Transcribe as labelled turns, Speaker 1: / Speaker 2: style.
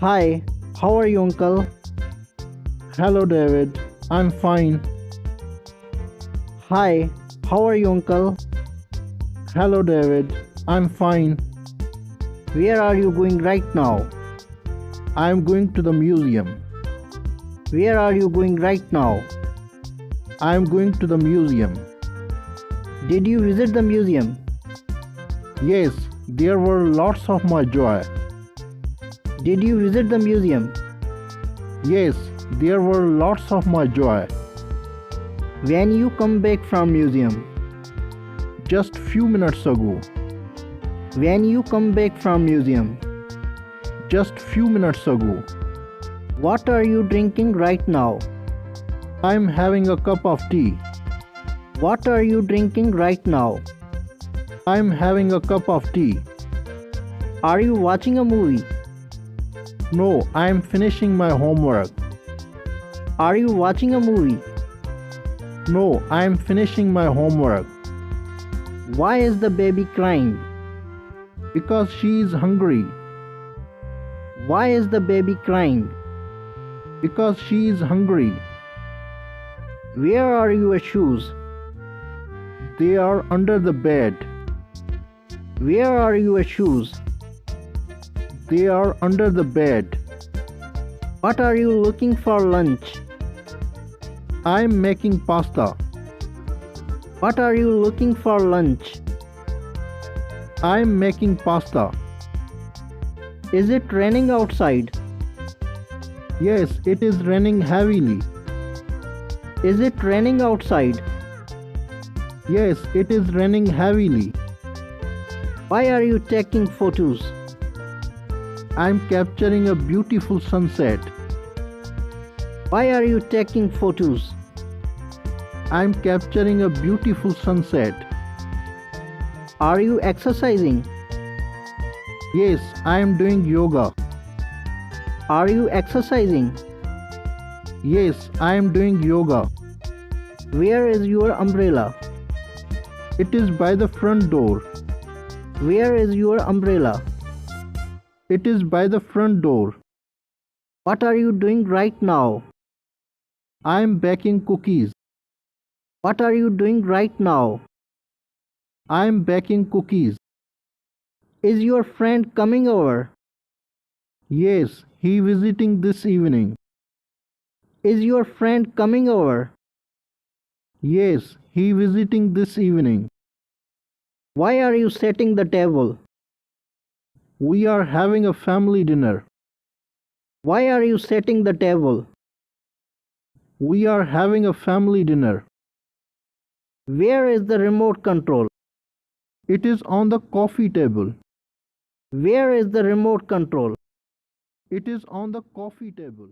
Speaker 1: Hi, how are you, uncle?
Speaker 2: Hello, David. I'm fine.
Speaker 1: Hi, how are you, uncle?
Speaker 2: Hello, David. I'm fine.
Speaker 1: Where are you going right now?
Speaker 2: I'm going to the museum.
Speaker 1: Where are you going right now?
Speaker 2: I'm going to the museum.
Speaker 1: Did you visit the museum?
Speaker 2: Yes, there were lots of my joy.
Speaker 1: Did you visit the museum?
Speaker 2: Yes, there were lots of my joy.
Speaker 1: When you come back from museum?
Speaker 2: Just few minutes ago.
Speaker 1: When you come back from museum?
Speaker 2: Just few minutes ago.
Speaker 1: What are you drinking right now?
Speaker 2: I'm having a cup of tea.
Speaker 1: What are you drinking right now?
Speaker 2: I'm having a cup of tea.
Speaker 1: Are you watching a movie?
Speaker 2: No, I'm finishing my homework.
Speaker 1: Are you watching a movie?
Speaker 2: No, I'm finishing my homework.
Speaker 1: Why is the baby crying?
Speaker 2: Because she is hungry.
Speaker 1: Why is the baby crying?
Speaker 2: Because she is hungry.
Speaker 1: Where are your shoes?
Speaker 2: They are under the bed.
Speaker 1: Where are your shoes?
Speaker 2: They are under the bed.
Speaker 1: What are you looking for lunch?
Speaker 2: I'm making pasta.
Speaker 1: What are you looking for lunch?
Speaker 2: I'm making pasta.
Speaker 1: Is it raining outside?
Speaker 2: Yes, it is raining heavily.
Speaker 1: Is it raining outside?
Speaker 2: Yes, it is raining heavily.
Speaker 1: Why are you taking photos?
Speaker 2: I'm capturing a beautiful sunset.
Speaker 1: Why are you taking photos?
Speaker 2: I'm capturing a beautiful sunset.
Speaker 1: Are you exercising?
Speaker 2: Yes, I am doing yoga.
Speaker 1: Are you exercising?
Speaker 2: Yes, I am doing yoga.
Speaker 1: Where is your umbrella?
Speaker 2: It is by the front door.
Speaker 1: Where is your umbrella?
Speaker 2: It is by the front door.
Speaker 1: What are you doing right now?
Speaker 2: I am baking cookies.
Speaker 1: What are you doing right now?
Speaker 2: I am baking cookies.
Speaker 1: Is your friend coming over?
Speaker 2: Yes, he visiting this evening.
Speaker 1: Is your friend coming over?
Speaker 2: Yes, he visiting this evening.
Speaker 1: Why are you setting the table?
Speaker 2: We are having a family dinner.
Speaker 1: Why are you setting the table?
Speaker 2: We are having a family dinner.
Speaker 1: Where is the remote control?
Speaker 2: It is on the coffee table.
Speaker 1: Where is the remote control?
Speaker 2: It is on the coffee table.